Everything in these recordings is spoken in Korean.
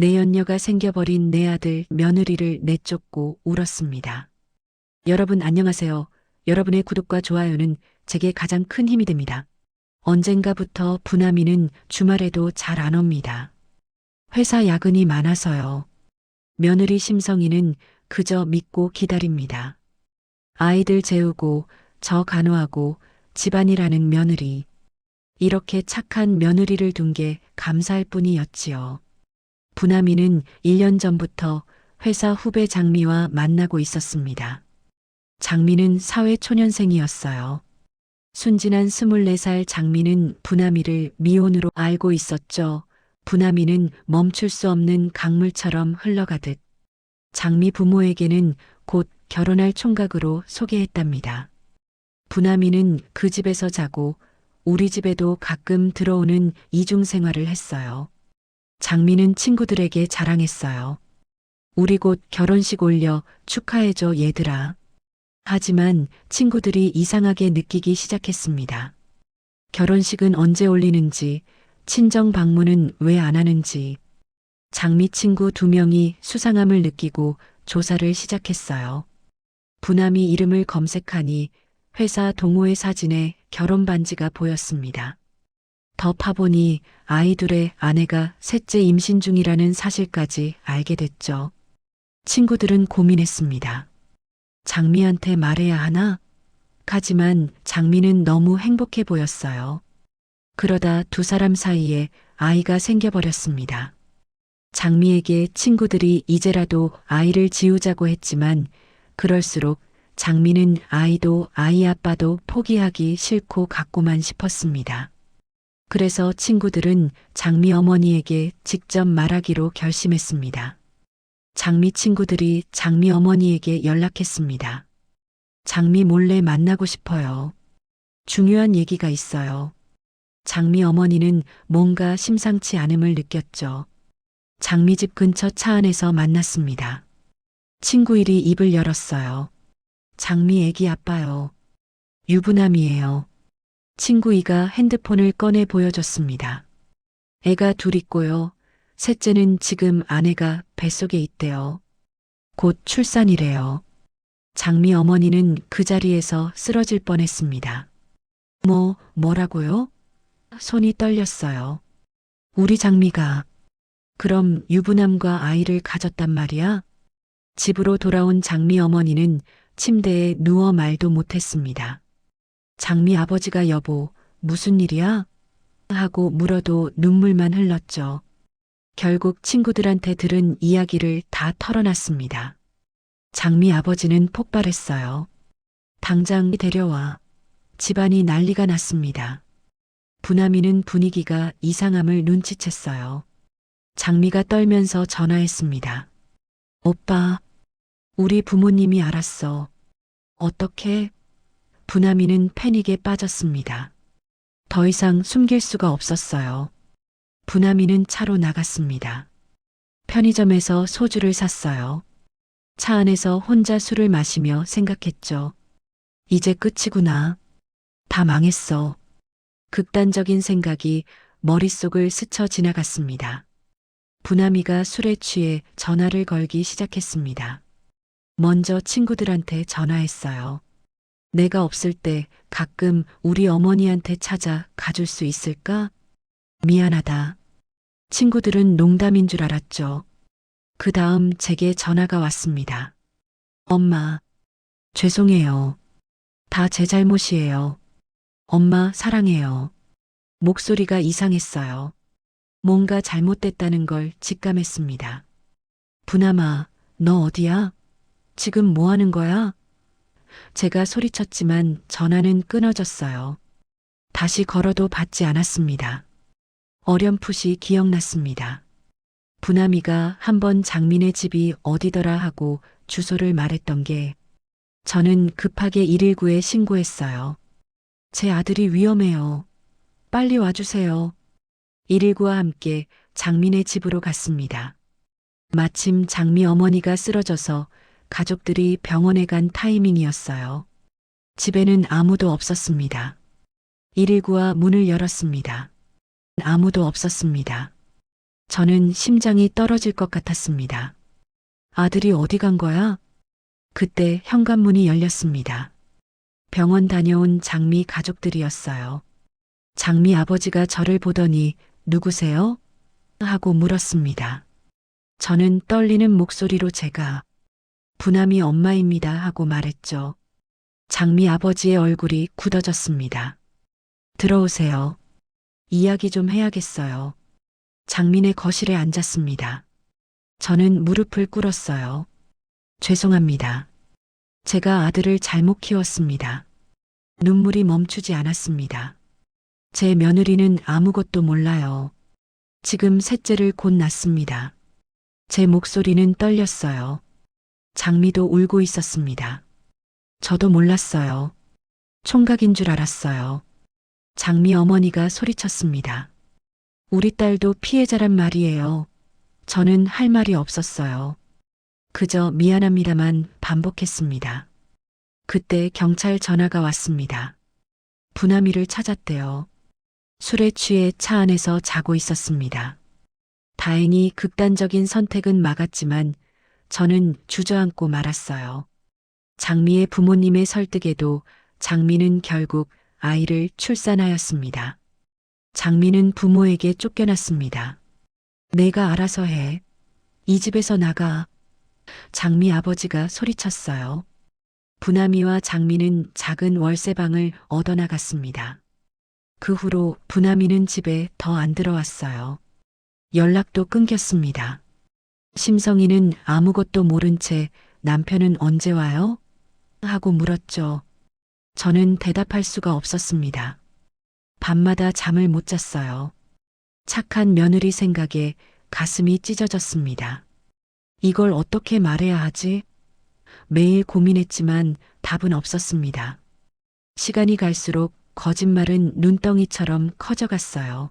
내연녀가 생겨버린 내 아들 며느리를 내쫓고 울었습니다. 여러분 안녕하세요. 여러분의 구독과 좋아요는 제게 가장 큰 힘이 됩니다. 언젠가부터 부나미는 주말에도 잘 안 옵니다. 회사 야근이 많아서요. 며느리 심성이는 그저 믿고 기다립니다. 아이들 재우고 저 간호하고 집안일하는 며느리. 이렇게 착한 며느리를 둔 게 감사할 뿐이었지요. 부나미는 1년 전부터 회사 후배 장미와 만나고 있었습니다. 장미는 사회초년생이었어요. 순진한 24살 장미는 부나미를 미혼으로 알고 있었죠. 부나미는 멈출 수 없는 강물처럼 흘러가듯 장미 부모에게는 곧 결혼할 총각으로 소개했답니다. 부나미는 그 집에서 자고 우리 집에도 가끔 들어오는 이중 생활을 했어요. 장미는 친구들에게 자랑했어요. 우리 곧 결혼식 올려 축하해줘 얘들아. 하지만 친구들이 이상하게 느끼기 시작했습니다. 결혼식은 언제 올리는지, 친정 방문은 왜 안 하는지. 장미 친구 2명이 수상함을 느끼고 조사를 시작했어요. 부나미 이름을 검색하니 회사 동호회 사진에 결혼 반지가 보였습니다. 더 파보니 아이 둘의 아내가 셋째 임신 중이라는 사실까지 알게 됐죠. 친구들은 고민했습니다. 장미한테 말해야 하나? 하지만 장미는 너무 행복해 보였어요. 그러다 두 사람 사이에 아이가 생겨버렸습니다. 장미에게 친구들이 이제라도 아이를 지우자고 했지만 그럴수록 장미는 아이도 아이 아빠도 포기하기 싫고 같고만 싶었습니다. 그래서 친구들은 장미 어머니에게 직접 말하기로 결심했습니다. 장미 친구들이 장미 어머니에게 연락했습니다. 장미 몰래 만나고 싶어요. 중요한 얘기가 있어요. 장미 어머니는 뭔가 심상치 않음을 느꼈죠. 장미 집 근처 차 안에서 만났습니다. 친구 일이 입을 열었어요. 장미 애기 아빠요. 유부남이에요. 친구 이가 핸드폰을 꺼내 보여줬습니다. 애가 둘 있고요. 셋째는 지금 아내가 뱃속에 있대요. 곧 출산이래요. 장미 어머니는 그 자리에서 쓰러질 뻔했습니다. 뭐라고요? 손이 떨렸어요. 우리 장미가 그럼 유부남과 아이를 가졌단 말이야? 집으로 돌아온 장미 어머니는 침대에 누워 말도 못했습니다. 장미 아버지가 여보, 무슨 일이야? 하고 물어도 눈물만 흘렀죠. 결국 친구들한테 들은 이야기를 다 털어놨습니다. 장미 아버지는 폭발했어요. 당장 데려와. 집안이 난리가 났습니다. 부나미는 분위기가 이상함을 눈치챘어요. 장미가 떨면서 전화했습니다. 오빠, 우리 부모님이 알았어. 어떻게? 부나미는 패닉에 빠졌습니다. 더 이상 숨길 수가 없었어요. 부나미는 차로 나갔습니다. 편의점에서 소주를 샀어요. 차 안에서 혼자 술을 마시며 생각했죠. 이제 끝이구나. 다 망했어. 극단적인 생각이 머릿속을 스쳐 지나갔습니다. 부나미가 술에 취해 전화를 걸기 시작했습니다. 먼저 친구들한테 전화했어요. 내가 없을 때 가끔 우리 어머니한테 찾아 가줄 수 있을까? 미안하다. 친구들은 농담인 줄 알았죠. 그 다음 제게 전화가 왔습니다. 엄마, 죄송해요. 다 제 잘못이에요. 엄마 사랑해요. 목소리가 이상했어요. 뭔가 잘못됐다는 걸 직감했습니다. 부나마, 너 어디야? 지금 뭐 하는 거야? 제가 소리쳤지만 전화는 끊어졌어요. 다시 걸어도 받지 않았습니다. 어렴풋이 기억났습니다. 부나미가 한번 장민의 집이 어디더라 하고 주소를 말했던 게 저는 급하게 119에 신고했어요. 제 아들이 위험해요. 빨리 와주세요. 119와 함께 장민의 집으로 갔습니다. 마침 장미 어머니가 쓰러져서 가족들이 병원에 간 타이밍이었어요. 집에는 아무도 없었습니다. 119와 문을 열었습니다. 아무도 없었습니다. 저는 심장이 떨어질 것 같았습니다. 아들이 어디 간 거야? 그때 현관문이 열렸습니다. 병원 다녀온 장미 가족들이었어요. 장미 아버지가 저를 보더니 누구세요? 하고 물었습니다. 저는 떨리는 목소리로 제가 부남이 엄마입니다 하고 말했죠. 장미 아버지의 얼굴이 굳어졌습니다. 들어오세요. 이야기 좀 해야겠어요. 장민의 거실에 앉았습니다. 저는 무릎을 꿇었어요. 죄송합니다. 제가 아들을 잘못 키웠습니다. 눈물이 멈추지 않았습니다. 제 며느리는 아무것도 몰라요. 지금 셋째를 곧 낳습니다. 제 목소리는 떨렸어요. 장미도 울고 있었습니다. 저도 몰랐어요. 총각인 줄 알았어요. 장미 어머니가 소리쳤습니다. 우리 딸도 피해자란 말이에요. 저는 할 말이 없었어요. 그저 미안합니다만 반복했습니다. 그때 경찰 전화가 왔습니다. 부남이를 찾았대요. 술에 취해 차 안에서 자고 있었습니다. 다행히 극단적인 선택은 막았지만 저는 주저앉고 말았어요. 장미의 부모님의 설득에도 장미는 결국 아이를 출산하였습니다. 장미는 부모에게 쫓겨났습니다. 내가 알아서 해. 이 집에서 나가. 장미 아버지가 소리쳤어요. 부남이와 장미는 작은 월세방을 얻어나갔습니다. 그 후로 부남이는 집에 더 안 들어왔어요. 연락도 끊겼습니다. 심성이는 아무것도 모른 채 남편은 언제 와요? 하고 물었죠. 저는 대답할 수가 없었습니다. 밤마다 잠을 못 잤어요. 착한 며느리 생각에 가슴이 찢어졌습니다. 이걸 어떻게 말해야 하지? 매일 고민했지만 답은 없었습니다. 시간이 갈수록 거짓말은 눈덩이처럼 커져갔어요.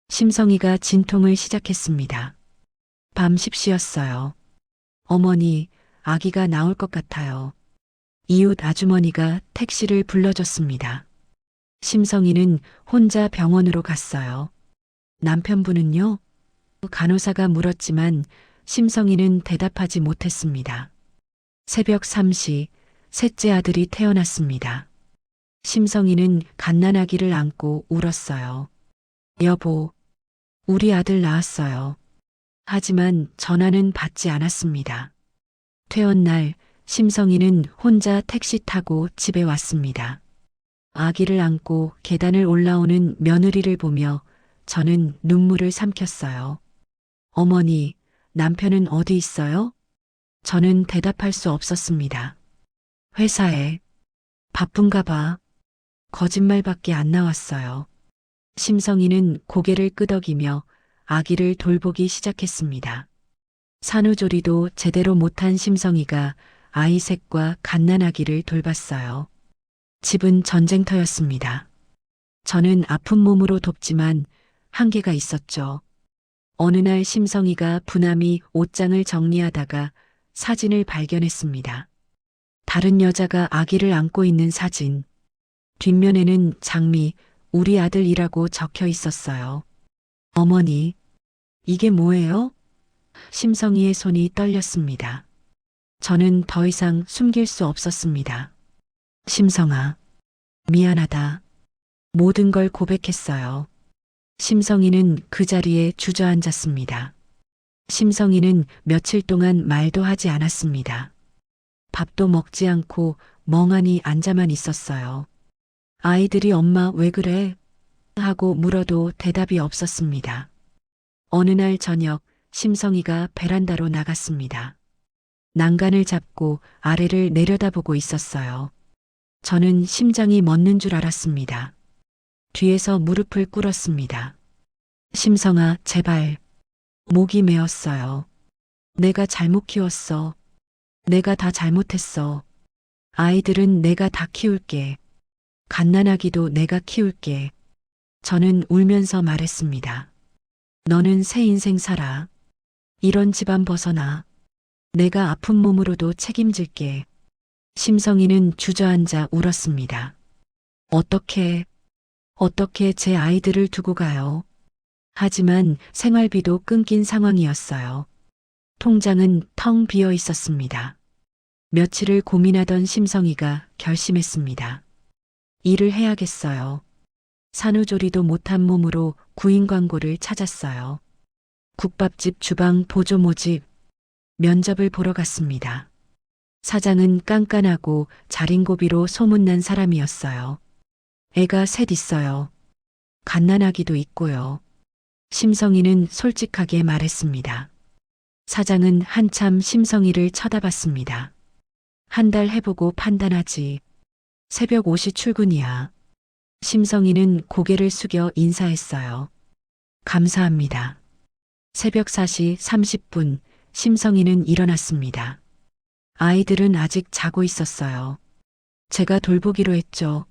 심성이가 진통을 시작했습니다. 밤 10시였어요. 어머니, 아기가 나올 것 같아요. 이웃 아주머니가 택시를 불러줬습니다. 심성이는 혼자 병원으로 갔어요. 남편분은요? 간호사가 물었지만 심성이는 대답하지 못했습니다. 새벽 3시, 셋째 아들이 태어났습니다. 심성이는 갓난아기를 안고 울었어요. 여보, 우리 아들 낳았어요. 하지만 전화는 받지 않았습니다. 퇴원 날 심성이는 혼자 택시 타고 집에 왔습니다. 아기를 안고 계단을 올라오는 며느리를 보며 저는 눈물을 삼켰어요. 어머니, 남편은 어디 있어요? 저는 대답할 수 없었습니다. 회사에. 바쁜가 봐. 거짓말밖에 안 나왔어요. 심성이는 고개를 끄덕이며 아기를 돌보기 시작했습니다. 산후조리도 제대로 못한 심성이가 아이 셋과 갓난아기를 돌봤어요. 집은 전쟁터였습니다. 저는 아픈 몸으로 돕지만 한계가 있었죠. 어느 날 심성이가 부남이 옷장을 정리하다가 사진을 발견했습니다. 다른 여자가 아기를 안고 있는 사진. 뒷면에는 장미, 우리 아들이라고 적혀 있었어요. 어머니, 이게 뭐예요? 심성이의 손이 떨렸습니다. 저는 더 이상 숨길 수 없었습니다. 심성아, 미안하다. 모든 걸 고백했어요. 심성이는 그 자리에 주저앉았습니다. 심성이는 며칠 동안 말도 하지 않았습니다. 밥도 먹지 않고 멍하니 앉아만 있었어요. 아이들이 엄마 왜 그래? 하고 물어도 대답이 없었습니다. 어느 날 저녁 심성이가 베란다로 나갔습니다. 난간을 잡고 아래를 내려다보고 있었어요. 저는 심장이 멎는 줄 알았습니다. 뒤에서 무릎을 꿇었습니다. 심성아, 제발. 목이 메었어요. 내가 잘못 키웠어. 내가 다 잘못했어. 아이들은 내가 다 키울게. 갓난아기도 내가 키울게. 저는 울면서 말했습니다. 너는 새 인생 살아. 이런 집안 벗어나. 내가 아픈 몸으로도 책임질게. 심성이는 주저앉아 울었습니다. 어떻게 제 아이들을 두고 가요? 하지만 생활비도 끊긴 상황이었어요. 통장은 텅 비어 있었습니다. 며칠을 고민하던 심성이가 결심했습니다. 일을 해야겠어요. 산후조리도 못한 몸으로 구인 광고를 찾았어요. 국밥집 주방 보조 모집, 면접을 보러 갔습니다. 사장은 깐깐하고 자린고비로 소문난 사람이었어요. 애가 셋 있어요. 갓난아기도 있고요. 심성이는 솔직하게 말했습니다. 사장은 한참 심성이를 쳐다봤습니다. 한 달 해보고 판단하지. 새벽 5시 출근이야. 심성이는 고개를 숙여 인사했어요. 감사합니다. 새벽 4시 30분 심성이는 일어났습니다. 아이들은 아직 자고 있었어요. 제가 돌보기로 했죠.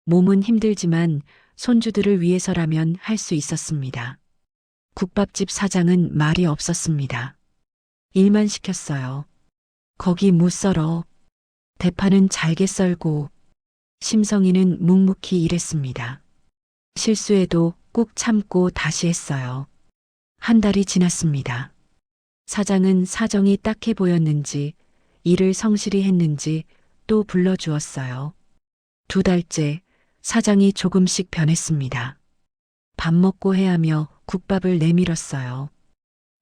몸은 힘들지만 손주들을 위해서라면 할 수 있었습니다. 국밥집 사장은 말이 없었습니다. 일만 시켰어요. 거기 무 썰어. 대파는 잘게 썰고. 심성이는 묵묵히 일했습니다. 실수해도 꾹 참고 다시 했어요. 한 달이 지났습니다. 사장은 사정이 딱해 보였는지 일을 성실히 했는지 또 불러주었어요. 2달째 사장이 조금씩 변했습니다. 밥 먹고 해야며 국밥을 내밀었어요.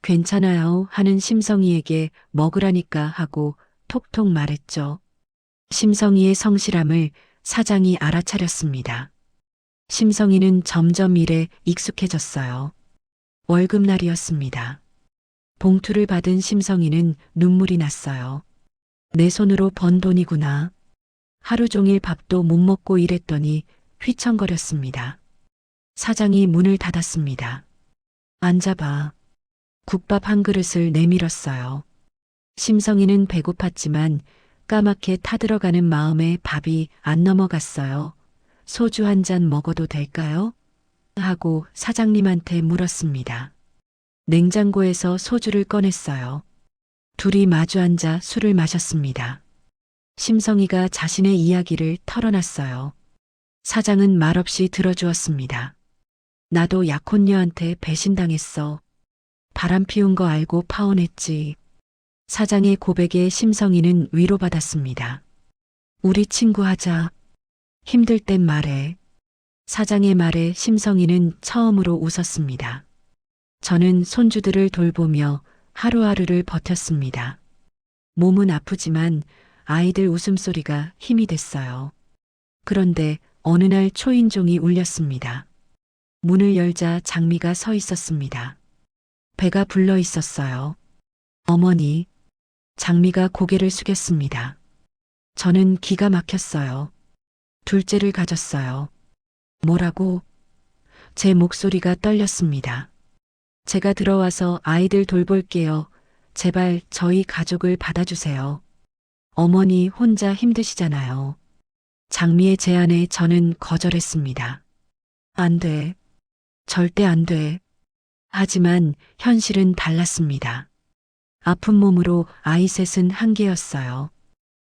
괜찮아요 하는 심성이에게 먹으라니까 하고 톡톡 말했죠. 심성이의 성실함을 사장이 알아차렸습니다. 심성이는 점점 일에 익숙해졌어요. 월급날이었습니다. 봉투를 받은 심성이는 눈물이 났어요. 내 손으로 번 돈이구나. 하루 종일 밥도 못 먹고 일했더니 휘청거렸습니다. 사장이 문을 닫았습니다. 앉아봐. 국밥 한 그릇을 내밀었어요. 심성이는 배고팠지만 까맣게 타들어가는 마음에 밥이 안 넘어갔어요. 소주 한 잔 먹어도 될까요? 하고 사장님한테 물었습니다. 냉장고에서 소주를 꺼냈어요. 둘이 마주 앉아 술을 마셨습니다. 심성이가 자신의 이야기를 털어놨어요. 사장은 말없이 들어주었습니다. 나도 약혼녀한테 배신당했어. 바람 피운 거 알고 파혼했지. 사장의 고백에 심성이는 위로받았습니다. 우리 친구 하자. 힘들 땐 말해. 사장의 말에 심성이는 처음으로 웃었습니다. 저는 손주들을 돌보며 하루하루를 버텼습니다. 몸은 아프지만 아이들 웃음소리가 힘이 됐어요. 그런데 어느 날 초인종이 울렸습니다. 문을 열자 장미가 서 있었습니다. 배가 불러 있었어요. 어머니. 장미가 고개를 숙였습니다. 저는 기가 막혔어요. 둘째를 가졌어요. 뭐라고? 제 목소리가 떨렸습니다. 제가 들어와서 아이들 돌볼게요. 제발 저희 가족을 받아주세요. 어머니 혼자 힘드시잖아요. 장미의 제안에 저는 거절했습니다. 안 돼. 절대 안 돼. 하지만 현실은 달랐습니다. 아픈 몸으로 아이 셋은 한계였어요.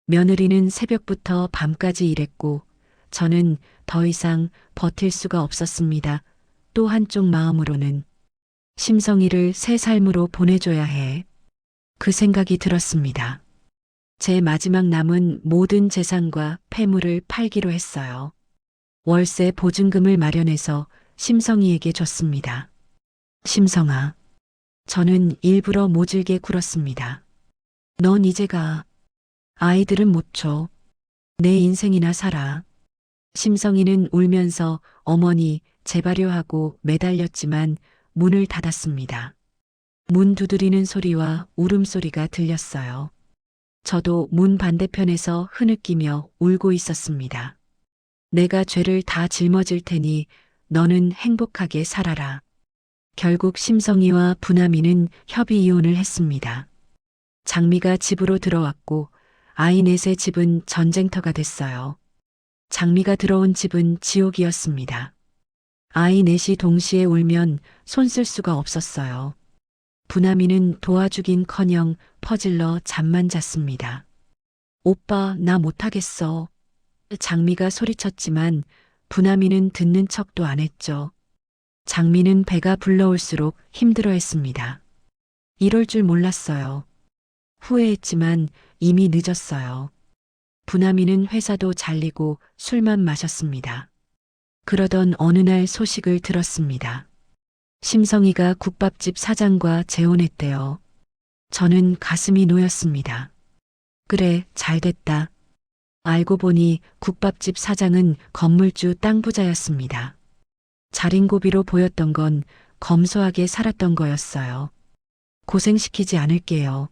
며느리는 새벽부터 밤까지 일했고 저는 더 이상 버틸 수가 없었습니다. 또 한쪽 마음으로는 심성이를 새 삶으로 보내줘야 해. 그 생각이 들었습니다. 제 마지막 남은 모든 재산과 폐물을 팔기로 했어요. 월세 보증금을 마련해서 심성이에게 줬습니다. 심성아. 저는 일부러 모질게 굴었습니다. 넌 이제 가. 아이들은 못 줘. 내 인생이나 살아. 심성이는 울면서 어머니 제발요 하고 매달렸지만 문을 닫았습니다. 문 두드리는 소리와 울음소리가 들렸어요. 저도 문 반대편에서 흐느끼며 울고 있었습니다. 내가 죄를 다 짊어질 테니 너는 행복하게 살아라. 결국 심성이와 부남이는 협의 이혼을 했습니다. 장미가 집으로 들어왔고 아이 넷의 집은 전쟁터가 됐어요. 장미가 들어온 집은 지옥이었습니다. 아이 넷이 동시에 울면 손 쓸 수가 없었어요. 부남이는 도와주긴커녕 퍼질러 잠만 잤습니다. 오빠, 나 못하겠어. 장미가 소리쳤지만 부남이는 듣는 척도 안 했죠. 장미는 배가 불러올수록 힘들어했습니다. 이럴 줄 몰랐어요. 후회했지만 이미 늦었어요. 부나미는 회사도 잘리고 술만 마셨습니다. 그러던 어느 날 소식을 들었습니다. 심성이가 국밥집 사장과 재혼했대요. 저는 가슴이 놓였습니다. 그래, 잘됐다. 알고 보니 국밥집 사장은 건물주 땅 부자였습니다. 자린고비로 보였던 건 검소하게 살았던 거였어요. 고생시키지 않을게요.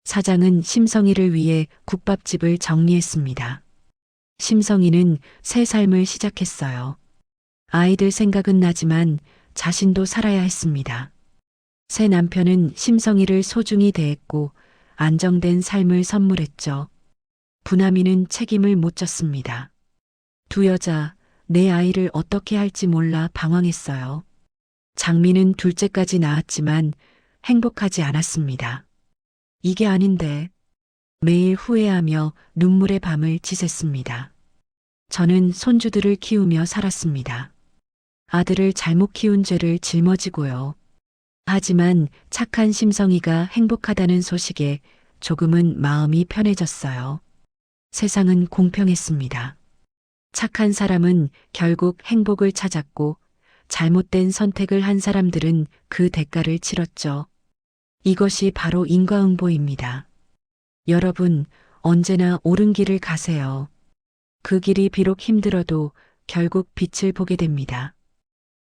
사장은 심성이를 위해 국밥집을 정리했습니다. 심성이는 새 삶을 시작했어요. 아이들 생각은 나지만 자신도 살아야 했습니다. 새 남편은 심성이를 소중히 대했고 안정된 삶을 선물했죠. 부나미는 책임을 못 졌습니다. 두 여자, 내 아이를 어떻게 할지 몰라 방황했어요. 장미는 둘째까지 낳았지만 행복하지 않았습니다. 이게 아닌데 매일 후회하며 눈물의 밤을 지샜습니다. 저는 손주들을 키우며 살았습니다. 아들을 잘못 키운 죄를 짊어지고요. 하지만 착한 심성이가 행복하다는 소식에 조금은 마음이 편해졌어요. 세상은 공평했습니다. 착한 사람은 결국 행복을 찾았고 잘못된 선택을 한 사람들은 그 대가를 치렀죠. 이것이 바로 인과응보입니다. 여러분, 언제나 옳은 길을 가세요. 그 길이 비록 힘들어도 결국 빛을 보게 됩니다.